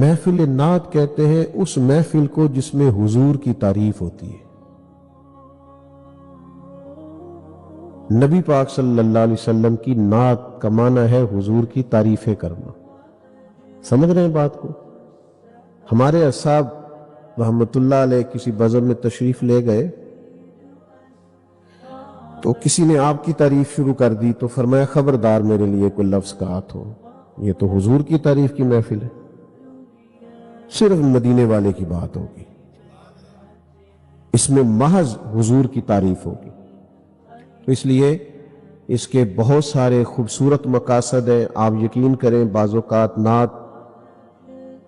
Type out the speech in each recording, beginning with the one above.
محفل نعت کہتے ہیں اس محفل کو جس میں حضور کی تعریف ہوتی ہے۔ نبی پاک صلی اللہ علیہ وسلم کی نعت کا معنی ہے حضور کی تعریفیں کرنا۔ سمجھ رہے ہیں بات کو؟ ہمارے اصحاب رحمت اللہ علیہ کسی بزم میں تشریف لے گئے تو کسی نے آپ کی تعریف شروع کر دی تو فرمایا خبردار میرے لیے کوئی لفظ کہا تو یہ تو حضور کی تعریف کی محفل ہے، صرف مدینے والے کی بات ہوگی، اس میں محض حضور کی تعریف ہوگی۔ تو اس لیے اس کے بہت سارے خوبصورت مقاصد ہیں۔ آپ یقین کریں بعض اوقات نعت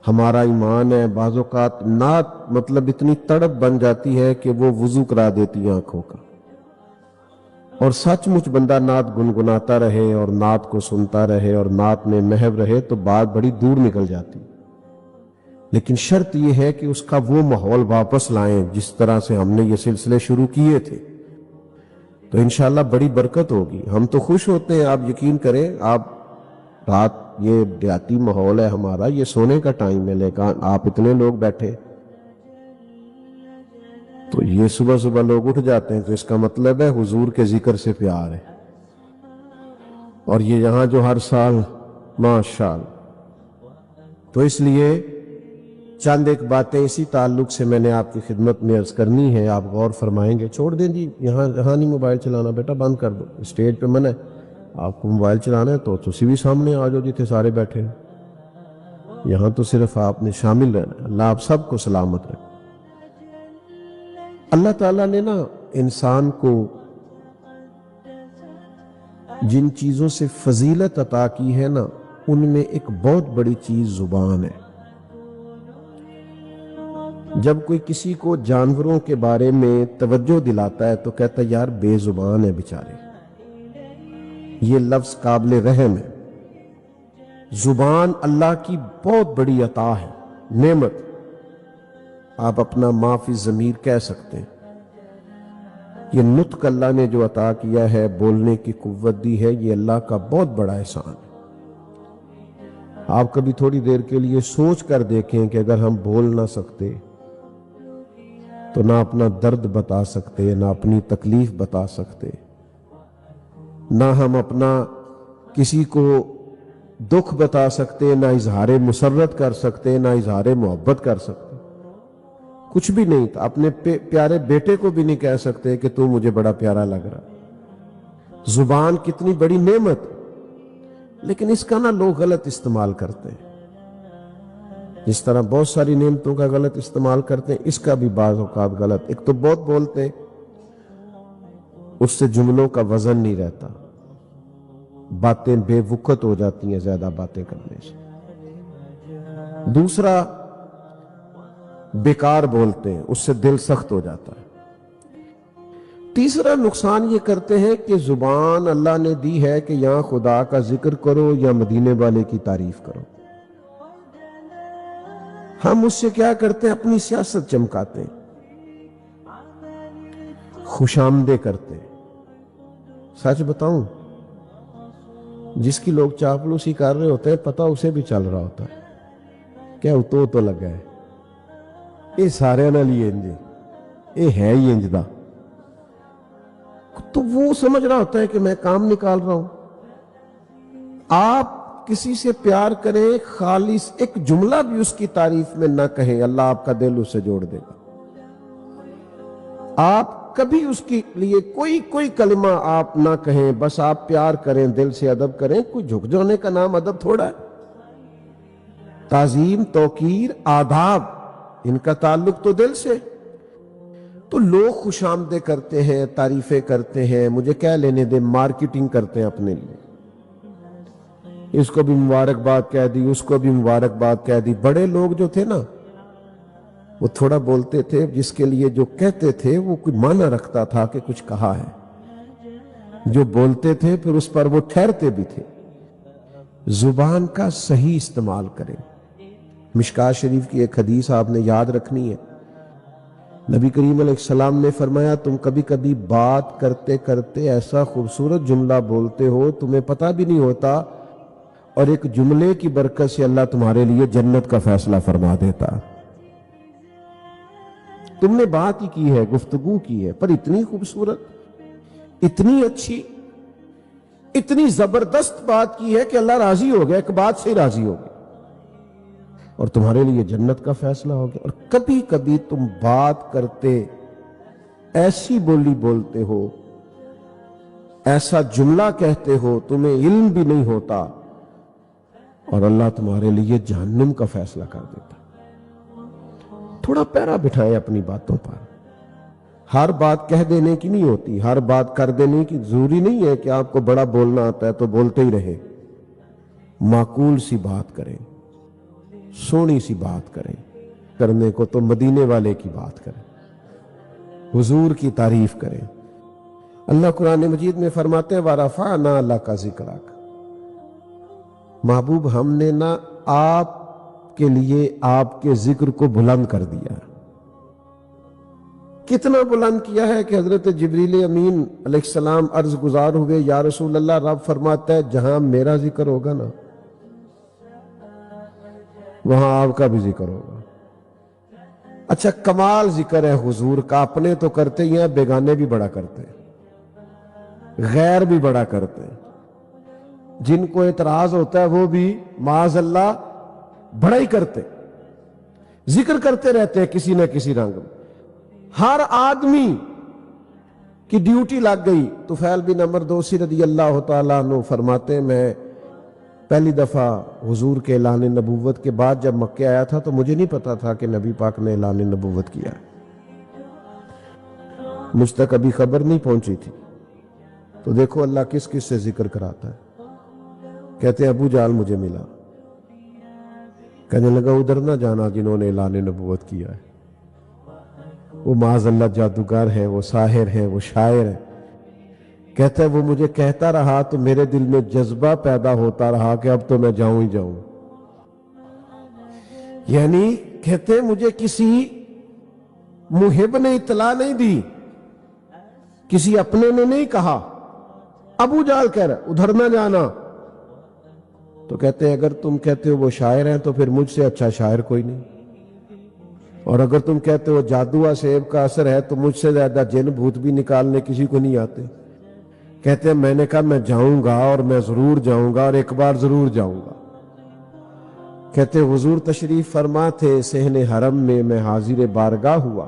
ہمارا ایمان ہے، بعض اوقات نعت مطلب اتنی تڑپ بن جاتی ہے کہ وہ وضو کرا دیتی ہے آنکھوں کا، اور سچ مچ بندہ نعت گنگناتا رہے اور نعت کو سنتا رہے اور نعت میں محو رہے تو بات بڑی دور نکل جاتی، لیکن شرط یہ ہے کہ اس کا وہ ماحول واپس لائیں جس طرح سے ہم نے یہ سلسلے شروع کیے تھے، تو انشاءاللہ بڑی برکت ہوگی۔ ہم تو خوش ہوتے ہیں، آپ یقین کریں، آپ رات یہ دیہاتی ماحول ہے ہمارا، یہ سونے کا ٹائم ہے، لیکن آپ اتنے لوگ بیٹھے تو یہ صبح صبح لوگ اٹھ جاتے ہیں، تو اس کا مطلب ہے حضور کے ذکر سے پیار ہے۔ اور یہ یہاں جو ہر سال ماشاءاللہ، تو اس لیے چند ایک باتیں اسی تعلق سے میں نے آپ کی خدمت میں عرض کرنی ہے، آپ غور فرمائیں گے۔ چھوڑ دیں جی، یہاں نہیں موبائل چلانا، بیٹا بند کر دو، اسٹیج پہ منع ہے، آپ کو موبائل چلانا ہے تو تسی بھی سامنے آ جاؤ جتنے سارے بیٹھے ہیں، یہاں تو صرف آپ نے شامل رہنا ہے۔ اللہ آپ سب کو سلامت رکھے۔ اللہ تعالیٰ نے نا انسان کو جن چیزوں سے فضیلت عطا کی ہے نا، ان میں ایک بہت بڑی چیز زبان ہے۔ جب کوئی کسی کو جانوروں کے بارے میں توجہ دلاتا ہے تو کہتا ہے یار بے زبان ہے بیچارے، یہ لفظ قابل رحم ہے۔ زبان اللہ کی بہت بڑی عطا ہے، نعمت۔ آپ اپنا ما فی الضمیر کہہ سکتے ہیں۔ یہ نطق اللہ نے جو عطا کیا ہے، بولنے کی قوت دی ہے، یہ اللہ کا بہت بڑا احسان ہے۔ آپ کبھی تھوڑی دیر کے لیے سوچ کر دیکھیں کہ اگر ہم بول نہ سکتے تو نہ اپنا درد بتا سکتے، نہ اپنی تکلیف بتا سکتے، نہ ہم اپنا کسی کو دکھ بتا سکتے، نہ اظہار مسرت کر سکتے، نہ اظہار محبت کر سکتے، کچھ بھی نہیں تھا۔ اپنے پیارے بیٹے کو بھی نہیں کہہ سکتے کہ تو مجھے بڑا پیارا لگ رہا۔ زبان کتنی بڑی نعمت، لیکن اس کا نا لوگ غلط استعمال کرتے ہیں۔ جس طرح بہت ساری نعمتوں کا غلط استعمال کرتے ہیں، اس کا بھی بعض اوقات غلط۔ ایک تو بہت بولتے ہیں، اس سے جملوں کا وزن نہیں رہتا، باتیں بے وقت ہو جاتی ہیں زیادہ باتیں کرنے سے۔ دوسرا بیکار بولتے ہیں، اس سے دل سخت ہو جاتا ہے۔ تیسرا نقصان یہ کرتے ہیں کہ زبان اللہ نے دی ہے کہ یہاں خدا کا ذکر کرو یا مدینے والے کی تعریف کرو، ہم اس سے کیا کرتے ہیں؟ اپنی سیاست چمکاتے ہیں، خوش آمدے کرتے ہیں۔ سچ بتاؤں، جس کی لوگ چاپلوسی کر رہے ہوتے ہیں پتہ اسے بھی چل رہا ہوتا ہے کیا تو لگا ہے یہ سارے نال ہی انج، یہ ہے ہی انج دا، تو وہ سمجھ رہا ہوتا ہے کہ میں کام نکال رہا ہوں۔ آپ کسی سے پیار کریں، خالص ایک جملہ بھی اس کی تعریف میں نہ کہیں، اللہ آپ کا دل اس سے جوڑ دے گا۔ آپ کبھی اس کے لیے کوئی کلمہ آپ نہ کہیں، بس آپ پیار کریں، دل سے ادب کریں۔ کوئی جھک جانے کا نام ادب تھوڑا ہے۔ تعظیم، توقیر، آداب، ان کا تعلق تو دل سے۔ تو لوگ خوش آمدے کرتے ہیں، تعریفیں کرتے ہیں، مجھے کیا لینے دے، مارکیٹنگ کرتے ہیں اپنے لیے، اس کو بھی مبارکباد کہہ دی، اس کو بھی مبارکباد کہہ دی۔ بڑے لوگ جو تھے نا، وہ تھوڑا بولتے تھے، جس کے لیے جو کہتے تھے وہ کوئی معنی رکھتا تھا کہ کچھ کہا ہے۔ جو بولتے تھے پھر اس پر وہ ٹھہرتے بھی تھے۔ زبان کا صحیح استعمال کریں۔ مشکوٰۃ شریف کی ایک حدیث آپ نے یاد رکھنی ہے۔ نبی کریم علیہ السلام نے فرمایا، تم کبھی کبھی بات کرتے کرتے ایسا خوبصورت جملہ بولتے ہو تمہیں پتہ بھی نہیں ہوتا، اور ایک جملے کی برکت سے اللہ تمہارے لیے جنت کا فیصلہ فرما دیتا. تم نے بات ہی کی ہے، گفتگو کی ہے، پر اتنی خوبصورت، اتنی اچھی، اتنی زبردست بات کی ہے کہ اللہ راضی ہو گیا، ایک بات سے ہی راضی ہو گیا اور تمہارے لیے جنت کا فیصلہ ہو گیا. اور کبھی کبھی تم بات کرتے ایسی بولی بولتے ہو، ایسا جملہ کہتے ہو، تمہیں علم بھی نہیں ہوتا اور اللہ تمہارے لیے جہنم کا فیصلہ کر دیتا. تھوڑا پیرا بٹھائیں اپنی باتوں پر. ہر بات کہہ دینے کی نہیں ہوتی، ہر بات کر دینے کی ضروری نہیں ہے کہ آپ کو بڑا بولنا آتا ہے تو بولتے ہی رہے. معقول سی بات کریں، سونی سی بات کریں. کرنے کو تو مدینے والے کی بات کریں، حضور کی تعریف کریں. اللہ قرآن مجید میں فرماتے ہیں وَرَفَعْنَا لَكَ ذِكْرَكَ، محبوب ہم نے نہ آپ کے لیے آپ کے ذکر کو بلند کر دیا. کتنا بلند کیا ہے کہ حضرت جبریل امین علیہ السلام عرض گزار ہوئے، یا رسول اللہ، رب فرماتا ہے جہاں میرا ذکر ہوگا نا وہاں آپ کا بھی ذکر ہوگا. اچھا کمال ذکر ہے حضور کا، اپنے تو کرتے ہی ہیں، بیگانے بھی بڑا کرتے ہیں، غیر بھی بڑا کرتے ہیں. جن کو اعتراض ہوتا ہے وہ بھی معاذ اللہ بڑا ہی کرتے، ذکر کرتے رہتے ہیں کسی نہ کسی رنگ میں. ہر آدمی کی ڈیوٹی لگ گئی. طفیل بن عمر دوسی رضی اللہ تعالیٰ عنہ فرماتے ہیں میں پہلی دفعہ حضور کے اعلان نبوت کے بعد جب مکہ آیا تھا تو مجھے نہیں پتا تھا کہ نبی پاک نے اعلان نبوت کیا ہے، مجھ تک ابھی خبر نہیں پہنچی تھی. تو دیکھو اللہ کس کس سے ذکر کراتا ہے. کہتے ہیں ابو جہل مجھے ملا، کہنے لگا ادھر نہ جانا جنہوں نے اعلان نبوت کیا ہے، وہ معاذ اللہ جادوگر ہیں، وہ ساحر ہیں، وہ شاعر ہیں. کہتا ہے وہ مجھے کہتا رہا تو میرے دل میں جذبہ پیدا ہوتا رہا کہ اب تو میں جاؤں ہی جاؤں. یعنی کہتے ہیں مجھے کسی محب نے اطلاع نہیں دی، کسی اپنے نے نہیں کہا. ابو جہل کہہ رہا ادھر نہ جانا. تو کہتے ہیں اگر تم کہتے ہو وہ شاعر ہیں تو پھر مجھ سے اچھا شاعر کوئی نہیں، اور اگر تم کہتے ہو جادو سیب کا اثر ہے تو مجھ سے زیادہ جن بھوت بھی نکالنے کسی کو نہیں آتے. کہتے ہیں میں نے کہا میں جاؤں گا اور میں ضرور جاؤں گا اور ایک بار ضرور جاؤں گا. کہتے ہیں حضور تشریف فرما تھے صحن حرم میں، میں حاضر بارگاہ ہوا،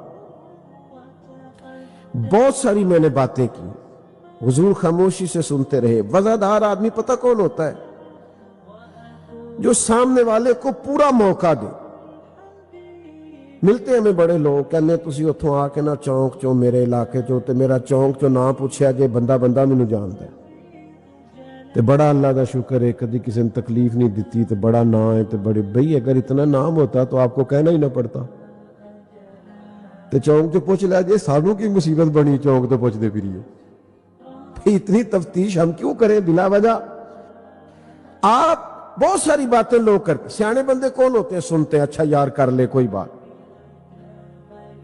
بہت ساری میں نے باتیں کی، حضور خاموشی سے سنتے رہے. وزادار آدمی پتہ کون ہوتا ہے؟ جو سامنے والے کو پورا موقع دے. ملتے ہمیں بڑے لوگ کہنے تسی اتھوں آ کے نہ چونک چو میرے علاقے چو تے میرا چونک چو نہ پوچھیا جے بندہ بندہ مینوں جاندا ہے تے بڑا اللہ دا شکر ہے کدی کسی نے تکلیف نہیں دیتی تے بڑا نام ہے تے بڑے. بھئی اگر اتنا نام ہوتا تو آپ کو کہنا ہی نہ پڑتا. تے چونک چو پوچھ لیا جے سانوں کی مصیبت بنی چونک تو پوچھ دے پھریے. اتنی تفتیش ہم کیوں کریں بلا وجہ؟ آپ بہت ساری باتیں لوگ کرتے. سیانے بندے کون ہوتے ہیں؟ سنتے ہیں اچھا یار کر لے کوئی بات.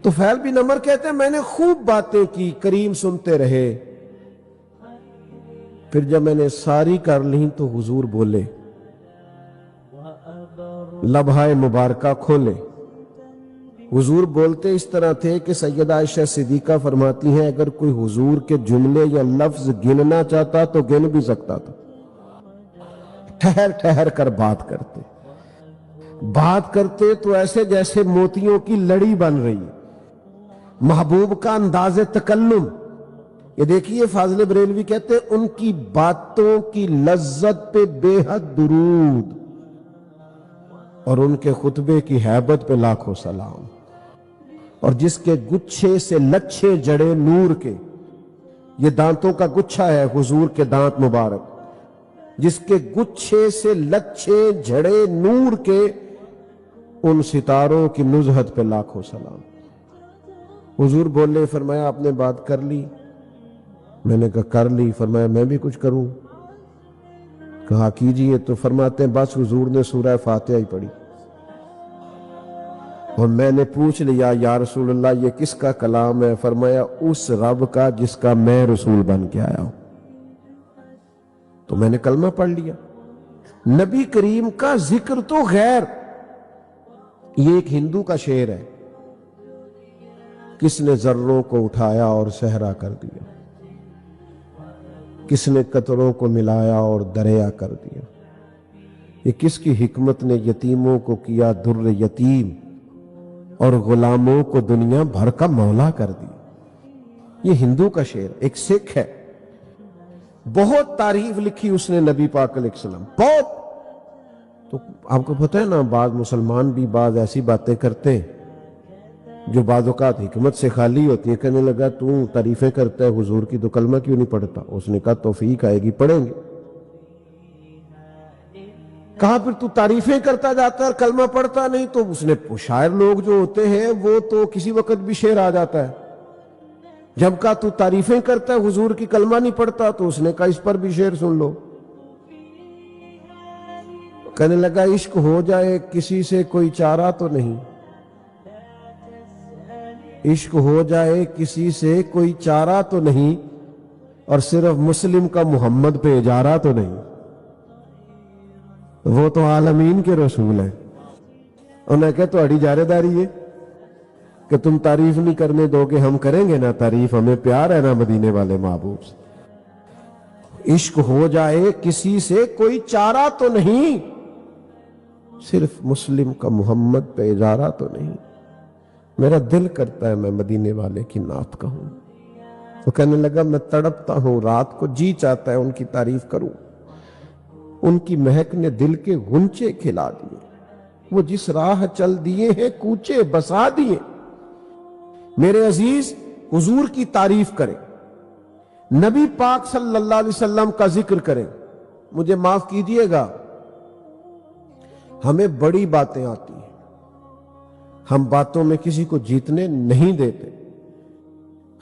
طفیل بن عمر کہتے ہیں میں نے خوب باتیں کی، کریم سنتے رہے. پھر جب میں نے ساری کر لیں تو حضور بولے، لبھائے مبارکہ کھولے. حضور بولتے اس طرح تھے کہ سیدہ عائشہ صدیقہ فرماتی ہیں اگر کوئی حضور کے جملے یا لفظ گننا چاہتا تو گن بھی سکتا تھا. ٹھہر ٹھہر کر بات کرتے تو ایسے جیسے موتیوں کی لڑی بن رہی. محبوب کا انداز تکلم یہ دیکھیے. فاضل بریلوی کہتے ہیں ان کی باتوں کی لذت پہ بے حد درود اور ان کے خطبے کی ہیبت پہ لاکھوں سلام. اور جس کے گچھے سے لچھے جڑے نور کے، یہ دانتوں کا گچھا ہے حضور کے دانت مبارک، جس کے گچھے سے لچھے جڑے نور کے ان ستاروں کی نزہت پہ لاکھوں سلام. حضور بولے، فرمایا آپ نے بات کر لی؟ میں نے کہا کر لی. فرمایا میں بھی کچھ کروں؟ کہا کیجئے. تو فرماتے ہیں بس حضور نے سورہ فاتحہ ہی پڑھی اور میں نے پوچھ لیا یا رسول اللہ یہ کس کا کلام ہے؟ فرمایا اس رب کا جس کا میں رسول بن کے آیا ہوں. تو میں نے کلمہ پڑھ لیا. نبی کریم کا ذکر تو غیر. یہ ایک ہندو کا شعر ہے. کس نے ذروں کو اٹھایا اور صحرا کر دیا، کس نے قطروں کو ملایا اور دریا کر دیا، یہ کس کی حکمت نے یتیموں کو کیا در یتیم اور غلاموں کو دنیا بھر کا مولا کر دیا. یہ ہندو کا شعر. ایک سکھ ہے، بہت تعریف لکھی اس نے نبی پاک علیہ السلام، بہت. تو آپ کو پتہ ہے نا، بعض مسلمان بھی بعض ایسی باتیں کرتے ہیں جو بعض اوقات حکمت سے خالی ہوتی ہے. کہنے لگا تو تعریفیں کرتا ہے حضور کی تو کلمہ کیوں نہیں پڑھتا؟ اس نے کہا توفیق آئے گی پڑھیں گے. کہا پھر تو تعریفیں کرتا جاتا ہے اور کلمہ پڑھتا نہیں؟ تو اس نے شاعر لوگ جو ہوتے ہیں وہ تو کسی وقت بھی شعر آ جاتا ہے. جب کہا تو تعریفیں کرتا ہے حضور کی کلمہ نہیں پڑھتا، تو اس نے کہا اس پر بھی شعر سن لو. کہنے لگا عشق ہو جائے کسی سے کوئی چارہ تو نہیں، عشق ہو جائے کسی سے کوئی چارہ تو نہیں، اور صرف مسلم کا محمد پہ اجارہ تو نہیں. وہ تو عالمین کے رسول ہیں. انہیں کہا تو اڑی جارے داری ہے کہ تم تعریف نہیں کرنے دو گے، ہم کریں گے نا تعریف، ہمیں پیار ہے نا مدینے والے محبوب سے. عشق ہو جائے کسی سے کوئی چارہ تو نہیں، صرف مسلم کا محمد پہ اجارہ تو نہیں. میرا دل کرتا ہے میں مدینے والے کی نعت کہوں. وہ کہنے لگا میں تڑپتا ہوں رات کو، جی چاہتا ہے ان کی تعریف کروں. ان کی مہک نے دل کے غنچے کھلا دیے، وہ جس راہ چل دیے ہیں کوچے بسا دیے. میرے عزیز حضور کی تعریف کریں، نبی پاک صلی اللہ علیہ وسلم کا ذکر کریں. مجھے معاف کیجئے گا، ہمیں بڑی باتیں آتی ہیں، ہم باتوں میں کسی کو جیتنے نہیں دیتے.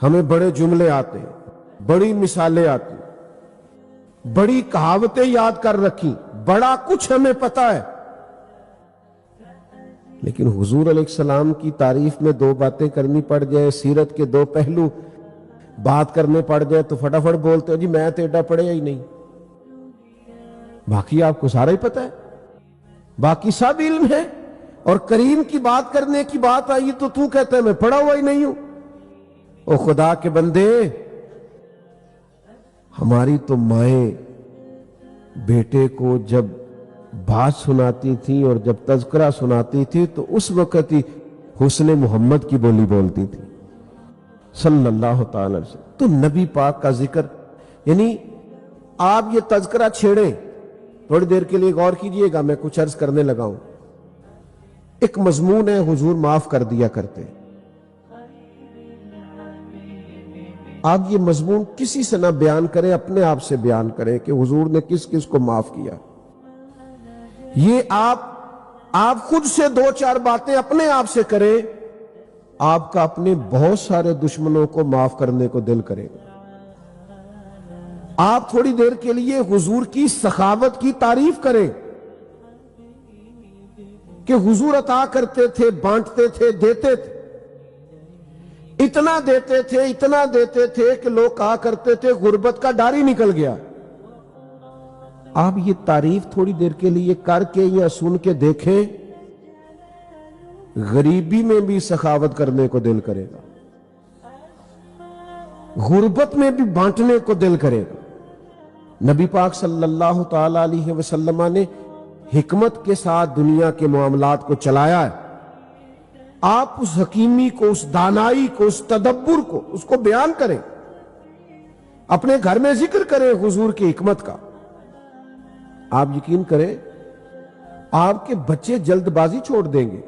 ہمیں بڑے جملے آتے ہیں، بڑی مثالیں آتی ہیں، بڑی کہاوتیں یاد کر رکھی، بڑا کچھ ہمیں پتا ہے. لیکن حضور علیہ السلام کی تعریف میں دو باتیں کرنی پڑ جائے، سیرت کے دو پہلو بات کرنے پڑ جائے تو فٹافٹ بولتے ہو جی میں تیڈا پڑھے ہی نہیں. باقی آپ کو سارا ہی پتا ہے، باقی سب علم ہے، اور کریم کی بات کرنے کی بات آئی تو کہتا ہے میں پڑھا ہوا ہی نہیں ہوں. او خدا کے بندے، ہماری تو مائیں بیٹے کو جب بات سناتی تھی اور جب تذکرہ سناتی تھی تو اس وقت ہی حسن محمد کی بولی بولتی تھی صلی اللہ تعالی وسلم. تو نبی پاک کا ذکر، یعنی آپ یہ تذکرہ چھیڑیں. تھوڑی دیر کے لیے غور کیجئے گا، میں کچھ عرض کرنے لگا ہوں. ایک مضمون ہے حضور معاف کر دیا کرتے. آپ یہ مضمون کسی سے نہ بیان کریں، اپنے آپ سے بیان کریں کہ حضور نے کس کس کو معاف کیا. یہ آپ خود سے دو چار باتیں اپنے آپ سے کریں، آپ کا اپنے بہت سارے دشمنوں کو معاف کرنے کو دل کرے گا. آپ تھوڑی دیر کے لیے حضور کی سخاوت کی تعریف کریں کہ حضور عطا کرتے تھے، بانٹتے تھے، دیتے تھے. اتنا دیتے تھے کہ لوگ کہا کرتے تھے غربت کا ڈار ہی نکل گیا. آپ یہ تعریف تھوڑی دیر کے لیے کر کے یا سن کے دیکھیں، غریبی میں بھی سخاوت کرنے کو دل کرے گا، غربت میں بھی بانٹنے کو دل کرے گا. نبی پاک صلی اللہ تعالی علیہ وسلم نے حکمت کے ساتھ دنیا کے معاملات کو چلایا ہے. آپ اس حکیمی کو، اس دانائی کو، اس تدبر کو، اس کو بیان کریں، اپنے گھر میں ذکر کریں حضور کی حکمت کا. آپ یقین کریں آپ کے بچے جلد بازی چھوڑ دیں گے.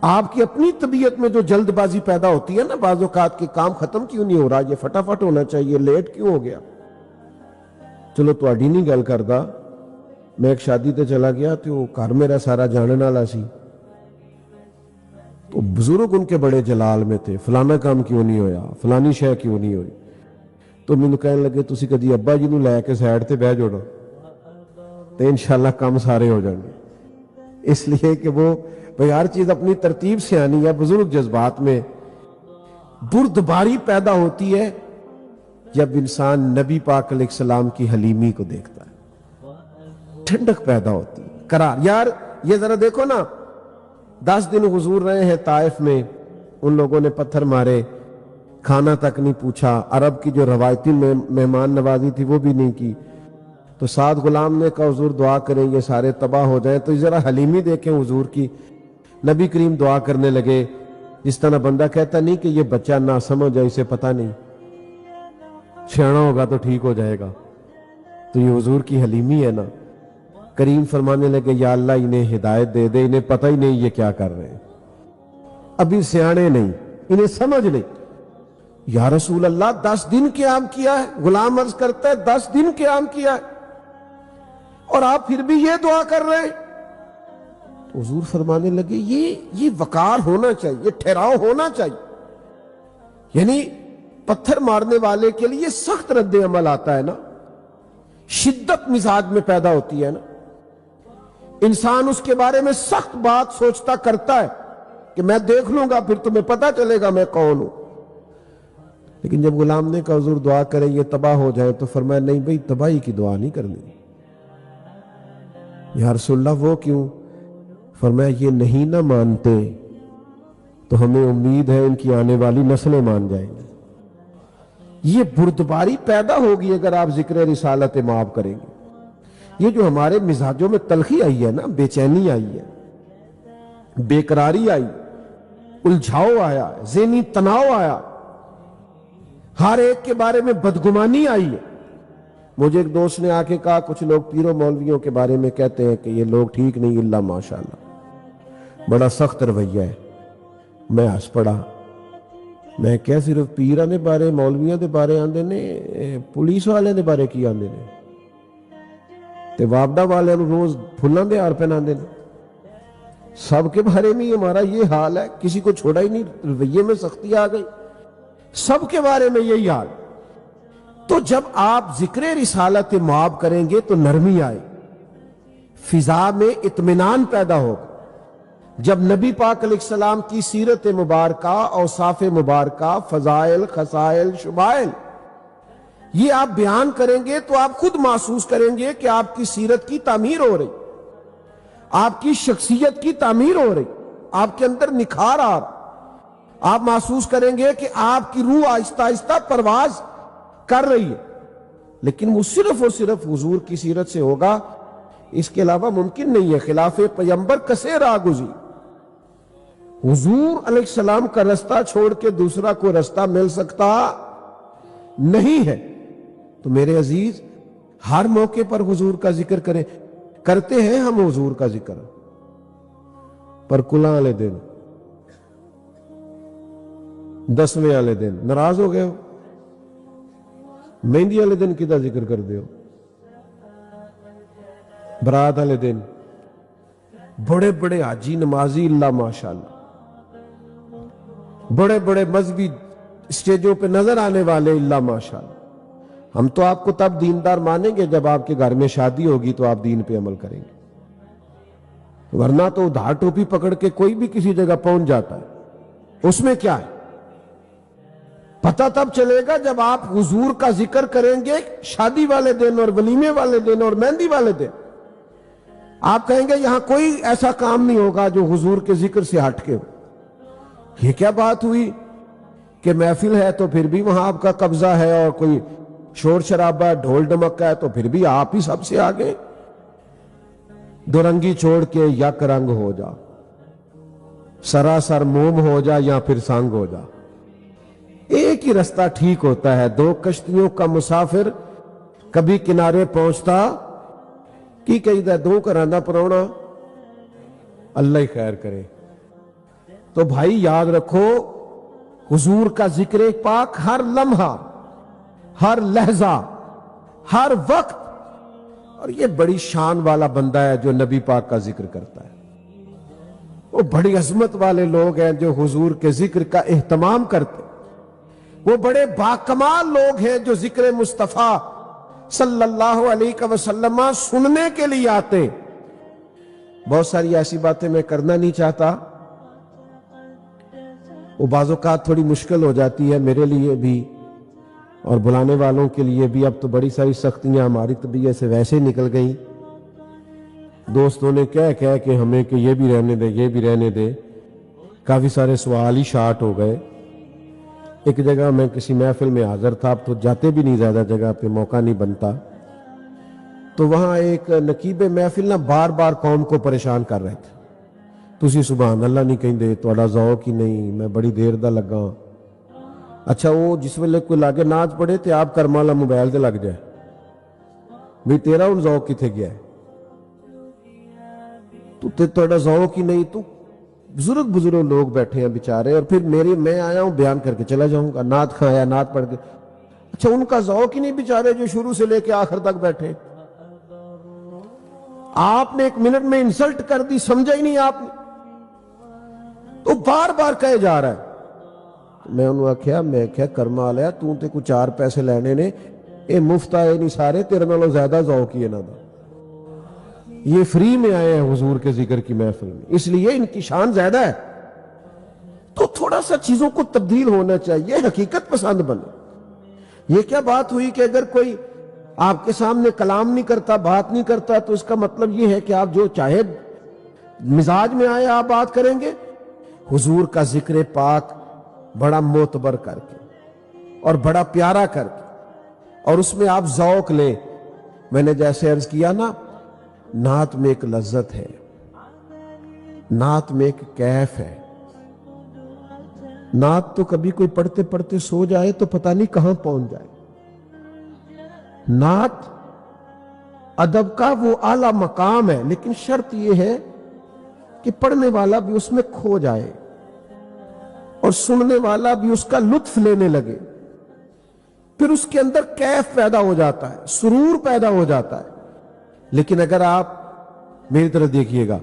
آپ کی اپنی طبیعت میں جو جلد بازی پیدا ہوتی ہے نا بعض اوقات کہ کام ختم کیوں نہیں ہو رہا، یہ فٹافٹ ہونا چاہیے، لیٹ کیوں ہو گیا. چلو تو اڈی نہیں گل کردا، میں ایک شادی تے چلا گیا تو گھر میرا سارا جاننے والا سی، تو بزرگ ان کے بڑے جلال میں تھے، فلانا کام کیوں نہیں ہویا، فلانی شے کیوں نہیں ہوئی. تو مینوں کہنے لگے تسی کدی ابا جی نوں لے کے سائڈ تے بیٹھ جوڑو تو انشاءاللہ کام سارے ہو جائیں گے. اس لیے کہ وہ بھئی ہر چیز اپنی ترتیب سے آنی ہے. بزرگ جذبات میں بردباری پیدا ہوتی ہے جب انسان نبی پاک علیہ السلام کی حلیمی کو دیکھتا ہے. ٹھنڈک پیدا ہوتی ہے، قرار۔ یار یہ ذرا دیکھو نا، 10 دن حضور رہے ہیں طائف میں، ان لوگوں نے پتھر مارے، کھانا تک نہیں پوچھا، عرب کی جو روایتی مہمان نوازی تھی وہ بھی نہیں کی، تو 7 غلام نے کہا حضور دعا کریں یہ سارے تباہ ہو جائیں۔ تو ذرا حلیمی دیکھیں حضور کی، نبی کریم دعا کرنے لگے، اس طرح بندہ کہتا نہیں کہ یہ بچہ نہ سمجھ ہے، اسے پتہ نہیں، سیانا ہوگا تو ٹھیک ہو جائے گا، تو یہ حضور کی حلیمی ہے نا۔ کریم فرمانے لگے یا اللہ انہیں ہدایت دے دے، انہیں پتہ ہی نہیں یہ کیا کر رہے ہیں، ابھی سیانے نہیں، انہیں سمجھ نہیں۔ یا رسول اللہ 10 دن قیام کیا ہے، غلام عرض کرتا ہے 10 دن قیام کیا ہے اور آپ پھر بھی یہ دعا کر رہے ہیں۔ حضور فرمانے لگے یہ وقار ہونا چاہیے، یہ ٹھہراؤ ہونا چاہیے، یعنی پتھر مارنے والے کے لیے سخت رد عمل آتا ہے نا، شدت مزاج میں پیدا ہوتی ہے نا، انسان اس کے بارے میں سخت بات سوچتا کرتا ہے کہ میں دیکھ لوں گا پھر تمہیں پتہ چلے گا میں کون ہوں۔ لیکن جب غلام نے کہا حضور دعا کریں یہ تباہ ہو جائے، تو فرمایا نہیں بھئی تباہی کی دعا نہیں کرنی۔ یا رسول اللہ وہ کیوں؟ فرمایا یہ نہیں نہ مانتے تو ہمیں امید ہے ان کی آنے والی نسلیں مان جائیں گی۔ یہ بردباری پیدا ہوگی اگر آپ ذکر رسالت مآب کریں گے۔ یہ جو ہمارے مزاجوں میں تلخی آئی ہے نا، بے چینی آئی ہے، بے قراری آئی، الجھاؤ آیا، ذہنی تناؤ آیا، ہر ایک کے بارے میں بدگمانی آئی ہے۔ مجھے ایک دوست نے آ کے کہا کچھ لوگ پیروں مولویوں کے بارے میں کہتے ہیں کہ یہ لوگ ٹھیک نہیں، اللہ ماشاءاللہ بڑا سخت رویہ ہے۔ میں ہنس پڑا، میں کیا صرف پیراں دے بارے مولویاں دے بارے آندے نے، پولیس والے دے بارے کی آندے نے، تے وابڈا والے روز پھلاں دے ہار پہناندے نے، سب کے بارے میں ہمارا یہ حال ہے، کسی کو چھوڑا ہی نہیں، رویے میں سختی آ گئی، سب کے بارے میں یہی حال۔ تو جب آپ ذکر رسالت مآب کریں گے تو نرمی آئے، فضا میں اطمینان پیدا ہوگا۔ جب نبی پاک علیہ السلام کی سیرت مبارکہ، اوصاف مبارکہ، فضائل، خصائل، شمائل یہ آپ بیان کریں گے تو آپ خود محسوس کریں گے کہ آپ کی سیرت کی تعمیر ہو رہی، آپ کی شخصیت کی تعمیر ہو رہی، آپ کے اندر نکھار آ رہا، آپ محسوس کریں گے کہ آپ کی روح آہستہ آہستہ پرواز کر رہی ہے۔ لیکن وہ صرف اور صرف حضور کی سیرت سے ہوگا، اس کے علاوہ ممکن نہیں ہے۔ خلاف پیمبر کسے راہ گزی، حضور علیہ السلام کا رستہ چھوڑ کے دوسرا کوئی رستہ مل سکتا نہیں ہے۔ تو میرے عزیز ہر موقع پر حضور کا ذکر کریں، کرتے ہیں ہم حضور کا ذکر، پر کلاں والے دن، 10ویں والے دن ناراض ہو گئے ہو، مہندی والے دن کدا ذکر کر دیو، برات والے دن بڑے بڑے حاجی نمازی اللہ ماشاءاللہ، بڑے بڑے مذہبی اسٹیجوں پہ نظر آنے والے اللہ ماشاءاللہ، ہم تو آپ کو تب دیندار مانیں گے جب آپ کے گھر میں شادی ہوگی تو آپ دین پہ عمل کریں گے، ورنہ تو ادھار ٹوپی پکڑ کے کوئی بھی کسی جگہ پہنچ جاتا ہے، اس میں کیا ہے؟ پتہ تب چلے گا جب آپ حضور کا ذکر کریں گے شادی والے دن اور ولیمے والے دن اور مہندی والے دن، آپ کہیں گے یہاں کوئی ایسا کام نہیں ہوگا جو حضور کے ذکر سے ہٹ کے ہو۔ یہ کیا بات ہوئی کہ محفل ہے تو پھر بھی وہاں آپ کا قبضہ ہے، اور کوئی شور شرابہ ڈھول ڈمکا ہے تو پھر بھی آپ ہی سب سے آگے، دو رنگی چھوڑ کے یک رنگ ہو جا، سراسر موم ہو جا یا پھر سنگ ہو جا، ایک ہی رستہ ٹھیک ہوتا ہے۔ 2 کشتیوں کا مسافر کبھی کنارے پہنچتا کی کہی دا 2 کرانا پرونا، اللہ ہی خیر کرے۔ تو بھائی یاد رکھو حضور کا ذکر پاک ہر لمحہ، ہر لہجہ، ہر وقت، اور یہ بڑی شان والا بندہ ہے جو نبی پاک کا ذکر کرتا ہے، وہ بڑی عظمت والے لوگ ہیں جو حضور کے ذکر کا اہتمام کرتے، وہ بڑے باکمال لوگ ہیں جو ذکر مصطفیٰ صلی اللہ علیہ وسلم سننے کے لیے آتے۔ بہت ساری ایسی باتیں میں کرنا نہیں چاہتا، وہ بعض اوقات تھوڑی مشکل ہو جاتی ہے میرے لیے بھی اور بلانے والوں کے لیے بھی، اب تو بڑی ساری سختیاں ہماری طبیعت سے ویسے نکل گئیں، دوستوں نے کہہ کہ ہمیں کہ یہ بھی رہنے دے یہ بھی رہنے دے، کافی سارے سوال ہی شارٹ ہو گئے۔ ایک جگہ میں کسی محفل میں حاضر تھا، اب تو جاتے بھی نہیں زیادہ جگہ پہ، موقع نہیں بنتا، تو وہاں ایک نقیب محفل نہ بار بار قوم کو پریشان کر رہے تھے، تسی سبحان اللہ نہیں کہیں دے، تھوڑا ذوق ہی نہیں، میں بڑی دیر دا لگا۔ اچھا وہ جس ویلے کوئی لاگے ناچ پڑے تے آپ کرما لا موبائل تے لگ جائے، بھی تیرا ان ذوق کتنے گیا ہے، تو تھوڑا ذوق ہی نہیں۔ تو بزرگ لوگ بیٹھے ہیں بیچارے، اور پھر میں آیا ہوں بیان کر کے چلا جاؤں گا، نعت خواہ آیا نعت پڑھ کے، اچھا ان کا ذوق ہی نہیں بیچارے جو شروع سے لے کے آخر تک بیٹھے۔ آپ نے ایک منٹ میں انسلٹ کر دی، سمجھا ہی نہیں آپ نے، تو بار بار کہے جا رہا ہے۔ میں انہوں نے کہا کرما لیا تو تے کچھ 4 پیسے لینے نے، اے مفت آئے نہیں سارے، تیرے نالوں زیادہ ذوق ہی ہے نا دا، یہ فری میں آئے ہیں حضور کے ذکر کی محفل میں، اس لیے ان کی شان زیادہ ہے۔ تو تھوڑا سا چیزوں کو تبدیل ہونا چاہیے، حقیقت پسند بنے۔ یہ کیا بات ہوئی کہ اگر کوئی آپ کے سامنے کلام نہیں کرتا، بات نہیں کرتا، تو اس کا مطلب یہ ہے کہ آپ جو چاہے مزاج میں آئے آپ بات کریں گے؟ حضور کا ذکر پاک بڑا معتبر کر کے اور بڑا پیارا کر کے، اور اس میں آپ ذوق لیں۔ میں نے جیسے عرض کیا نا، نعت میں ایک لذت ہے، نعت میں ایک کیف ہے۔ نعت تو کبھی کوئی پڑھتے پڑھتے سو جائے تو پتہ نہیں کہاں پہنچ جائے۔ نعت ادب کا وہ اعلیٰ مقام ہے، لیکن شرط یہ ہے کہ پڑھنے والا بھی اس میں کھو جائے اور سننے والا بھی اس کا لطف لینے لگے، پھر اس کے اندر کیف پیدا ہو جاتا ہے، سرور پیدا ہو جاتا ہے۔ لیکن اگر آپ میری طرف دیکھیے گا،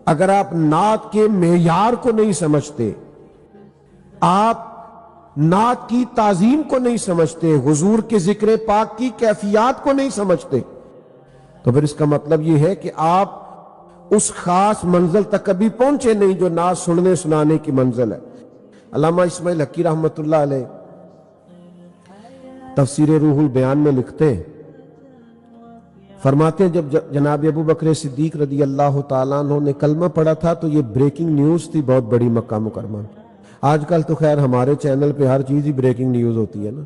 اگر آپ نعت کے معیار کو نہیں سمجھتے، آپ نعت کی تعظیم کو نہیں سمجھتے، حضور کے ذکر پاک کی کیفیات کو نہیں سمجھتے، تو پھر اس کا مطلب یہ ہے کہ آپ اس خاص منزل تک کبھی پہنچے نہیں جو نعت سننے سنانے کی منزل ہے۔ علامہ اسماعیل حقی رحمۃ اللہ علیہ تفسیر روح البیان میں لکھتے ہیں، فرماتے ہیں جب جناب ابو بکر صدیق رضی اللہ تعالیٰ عنہ نے کلمہ پڑھا تھا تو یہ بریکنگ نیوز تھی بہت بڑی مکہ مکرمہ۔ آج کل تو خیر ہمارے چینل پہ ہر چیز ہی بریکنگ نیوز ہوتی ہے نا۔